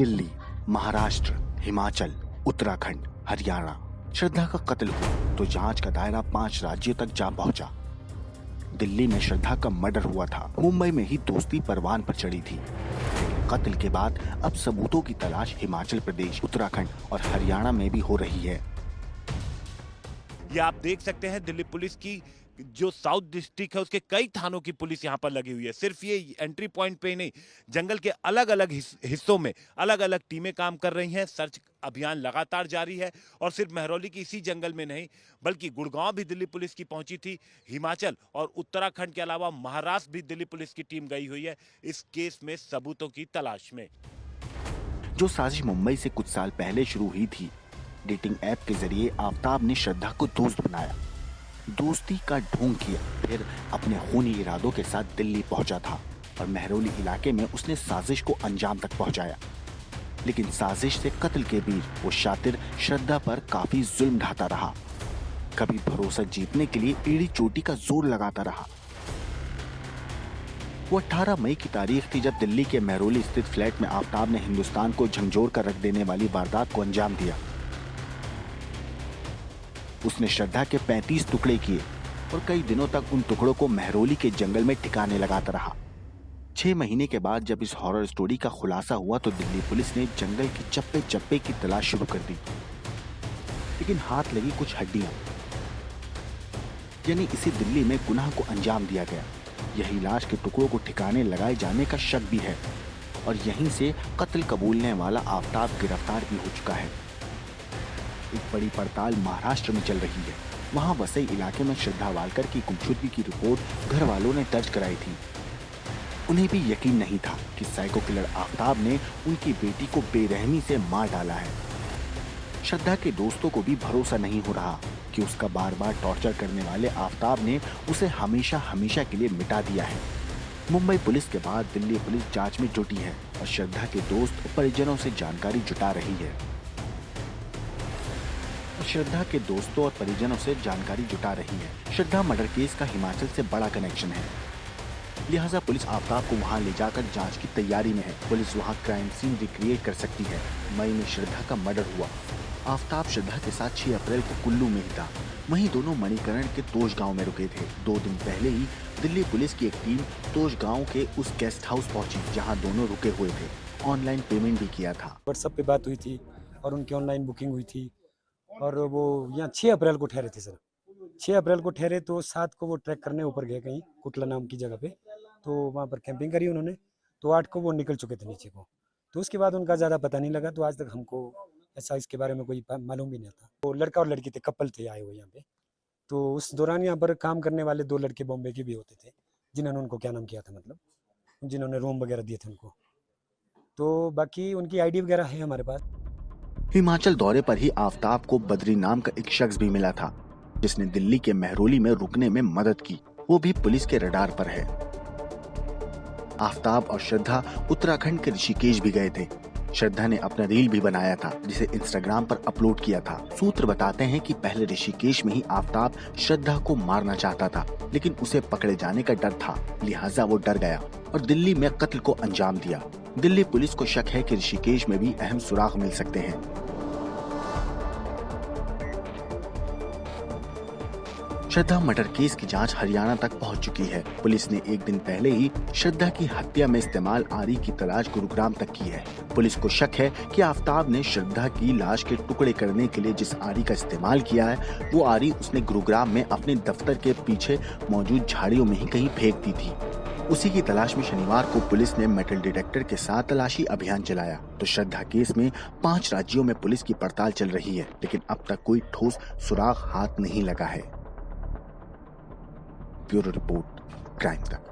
दिल्ली, महाराष्ट्र, हिमाचल, उत्तराखंड, हरियाणा। श्रद्धा का कत्ल हुआ तो जांच का दायरा 5 राज्यों तक जा पहुंचा। दिल्ली में श्रद्धा का मर्डर हुआ था। मुंबई में ही दोस्ती परवान पर चढ़ी थी। कत्ल के बाद अब सबूतों की तलाश हिमाचल प्रदेश, उत्तराखंड और हरियाणा में भी हो रही है। ये आप देख सकते हैं दिल्ली पुलिस की जो साउथ डिस्ट्रिक्ट है उसके कई थानों की पुलिस यहाँ पर लगी हुई है। सिर्फ ये एंट्री पॉइंट पे ही नहीं, जंगल के अलग अलग हिस्सों में अलग अलग टीमें काम कर रही हैं। सर्च अभियान लगातार जारी है और सिर्फ महरौली की इसी जंगल में नहीं बल्कि गुड़गांव भी दिल्ली पुलिस की पहुंची थी। हिमाचल और उत्तराखंड के अलावा महाराष्ट्र भी दिल्ली पुलिस की टीम गई हुई है इस केस में सबूतों की तलाश में। जो साजिश मुंबई से कुछ साल पहले शुरू हुई थी, डेटिंग ऐप के जरिए आफताब ने श्रद्धा को दोस्त बनाया, दोस्ती का ढोंग किया, फिर अपने खूनी इरादों के साथ दिल्ली पहुंचा था और महरौली इलाके में उसने साजिश को अंजाम तक पहुंचाया। लेकिन साजिश से कत्ल के बीच वो शातिर श्रद्धा पर काफी जुल्म ढाता रहा। कभी भरोसा जीतने के लिए एड़ी चोटी का जोर लगाता रहा। वो 18 मई की तारीख थी जब दिल्ली के महरौली स्थित फ्लैट में आफताब ने हिंदुस्तान को झंझोर कर रख देने वाली वारदात को अंजाम दिया। उसने श्रद्धा के 35 टुकड़े किए और कई दिनों तक उन टुकड़ों को महरौली के जंगल में ठिकाने लगाता रहा। 6 महीने के बाद जब इस हॉरर स्टोरी का खुलासा हुआ तो दिल्ली पुलिस ने जंगल की चप्पे चप्पे की तलाश शुरू कर दी। लेकिन हाथ लगी कुछ हड्डियां, यानी इसी दिल्ली में गुनाह को अंजाम दिया गया। यही लाश के टुकड़ों को ठिकाने लगाए जाने का शक भी है और यहीं से कत्ल कबूलने वाला आफताब गिरफ्तार भी हो चुका है। एक बड़ी पड़ताल महाराष्ट्र में चल रही है। वहां वसई इलाके में श्रद्धा वालकर की गुमशुदगी की रिपोर्ट घर वालों ने दर्ज कराई थी। उन्हें भी यकीन नहीं था कि साइको किलर आफताब ने उनकी बेटी को बेरहमी से मार डाला है। श्रद्धा के दोस्तों को भी भरोसा नहीं हो रहा कि उसका बार बार टॉर्चर करने वाले आफताब ने उसे हमेशा हमेशा के लिए मिटा दिया है। मुंबई पुलिस के बाद दिल्ली पुलिस जांच में जुटी है और श्रद्धा के दोस्त और परिजनों से जानकारी जुटा रही है। श्रद्धा मर्डर केस का हिमाचल से बड़ा कनेक्शन है, लिहाजा पुलिस आफताब को वहां ले जाकर जांच की तैयारी में है। पुलिस वहां क्राइम सीन रिक्रिएट कर सकती है। मई में श्रद्धा का मर्डर हुआ। आफताब श्रद्धा के साथ 6 अप्रैल को कुल्लू में ही था। वहीं दोनों मणिकरण के तोश गांव में रुके थे। 2 दिन पहले ही दिल्ली पुलिस की एक टीम तोश गांव के उस गेस्ट हाउस पहुंची जहां दोनों रुके हुए थे। ऑनलाइन पेमेंट भी किया था। व्हाट्सएप पे बात हुई थी और उनकी ऑनलाइन बुकिंग हुई थी और वो यहाँ 6 अप्रैल को ठहरे थे सर। 6 अप्रैल को ठहरे तो 7 को वो ट्रैक करने ऊपर गए कहीं कुटला नाम की जगह पे, तो वहाँ पर कैंपिंग करी उन्होंने। तो 8 को वो निकल चुके थे नीचे को। तो उसके बाद उनका ज़्यादा पता नहीं लगा। तो आज तक हमको ऐसा इसके बारे में कोई मालूम भी नहीं था। वो लड़का और लड़की थे, कपल थे आए हुए यहाँ पे। तो उस दौरान यहाँ पर काम करने वाले 2 लड़के बॉम्बे के भी होते थे जिन्होंने उनको क्या नाम किया था, मतलब जिन्होंने रूम वगैरह दिए थे उनको। तो बाकी उनकी आईडी वगैरह है हमारे पास। हिमाचल दौरे पर ही आफताब को बद्री नाम का एक शख्स भी मिला था जिसने दिल्ली के महरौली में रुकने में मदद की। वो भी पुलिस के रडार पर है। आफताब और श्रद्धा उत्तराखंड के ऋषिकेश भी गए थे। श्रद्धा ने अपना रील भी बनाया था जिसे इंस्टाग्राम पर अपलोड किया था। सूत्र बताते हैं कि पहले ऋषिकेश में ही आफताब श्रद्धा को मारना चाहता था, लेकिन उसे पकड़े जाने का डर था, लिहाजा वो डर गया और दिल्ली में कत्ल को अंजाम दिया। दिल्ली पुलिस को शक है कि ऋषिकेश में भी अहम सुराग मिल सकते हैं। श्रद्धा मर्डर केस की जांच हरियाणा तक पहुंच चुकी है। पुलिस ने एक दिन पहले ही श्रद्धा की हत्या में इस्तेमाल आरी की तलाश गुरुग्राम तक की है। पुलिस को शक है कि आफताब ने श्रद्धा की लाश के टुकड़े करने के लिए जिस आरी का इस्तेमाल किया है वो आरी उसने गुरुग्राम में अपने दफ्तर के पीछे मौजूद झाड़ियों में ही कहीं फेंक दी थी। उसी की तलाश में शनिवार को पुलिस ने मेटल डिटेक्टर के साथ तलाशी अभियान चलाया। तो श्रद्धा केस में 5 राज्यों में पुलिस की पड़ताल चल रही है, लेकिन अब तक कोई ठोस सुराग हाथ नहीं लगा है। ब्यूरो रिपोर्ट, क्राइम तक।